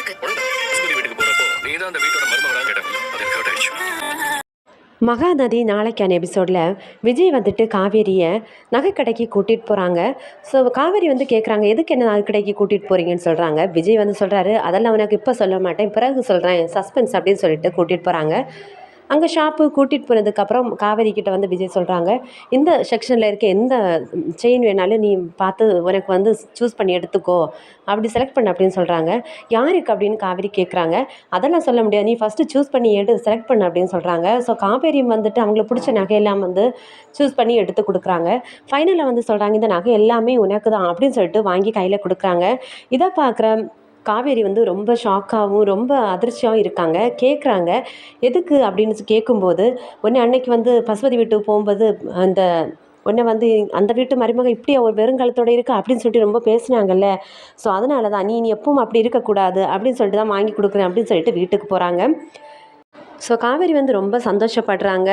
வீட்டுக்கு போறப்போ நீ தான் அந்த வீட்டோட மருமகளாக கேட்டாங்க. அது எனக்கு ஹர்ட் ஆயிடுச்சு. மகாநதி நாளைக்கான எபிசோடில் விஜய் வந்துட்டு காவேரியை நகைக்கடைக்கு கூட்டிகிட்டு போகிறாங்க. ஸோ காவேரி வந்து கேட்குறாங்க, எதுக்கு என்ன நகைக்கடைக்கு கூட்டிகிட்டு போகிறீங்கன்னு சொல்கிறாங்க. விஜய் வந்து சொல்கிறாரு, அதெல்லாம் உனக்கு இப்போ சொல்ல மாட்டேன், பிறகு சொல்கிறேன், சஸ்பென்ஸ் அப்படின்னு சொல்லிட்டு கூட்டிகிட்டு போகிறாங்க. அங்கே ஷாப்பு கூட்டிகிட்டு போனதுக்கப்புறம் காவேரி கிட்ட வந்து விஜய் சொல்கிறாங்க, இந்த செக்ஷனில் இருக்க எந்த செயின் வேணாலும் நீ பார்த்து உனக்கு வந்து சூஸ் பண்ணி எடுத்துக்கோ, அப்படி செலக்ட் பண்ண அப்படின்னு சொல்கிறாங்க. யாருக்கு அப்படின்னு காவேரி கேட்குறாங்க. அதெல்லாம் சொல்ல முடியாது, நீ ஃபஸ்ட்டு சூஸ் பண்ணி செலக்ட் பண்ணு அப்படின்னு சொல்கிறாங்க. ஸோ காவேரி வந்துட்டு அவங்களுக்கு பிடிச்ச நகையெல்லாம் வந்து சூஸ் பண்ணி எடுத்து கொடுக்குறாங்க. ஃபைனலில் வந்து சொல்கிறாங்க, இந்த நகை எல்லாமே உனக்கு தான் அப்படின்னு சொல்லிட்டு வாங்கி கையில் கொடுக்குறாங்க. இதை பார்க்குற காவேரி வந்து ரொம்ப ஷாக்காகவும் ரொம்ப அதிர்ச்சியாகவும் இருக்காங்க. கேட்குறாங்க, எதுக்கு அப்படின்னு கேட்கும்போது, உடனே அன்னைக்கு வந்து பசுபதி வீட்டுக்கு போகும்போது அந்த உன்னை வந்து அந்த வீட்டு மருமக இப்படி ஒரு வெறுங்கலத்தோடு இருக்கா அப்படின்னு சொல்லிட்டு ரொம்ப பேசினாங்கல்ல, ஸோ அதனால தான் நீ எப்பவும் அப்படி இருக்கக்கூடாது அப்படின்னு சொல்லிட்டு தான் வாங்கி கொடுக்குறேன் அப்படின்னு சொல்லிட்டு வீட்டுக்கு போகிறாங்க. ஸோ காவேரி வந்து ரொம்ப சந்தோஷப்படுறாங்க.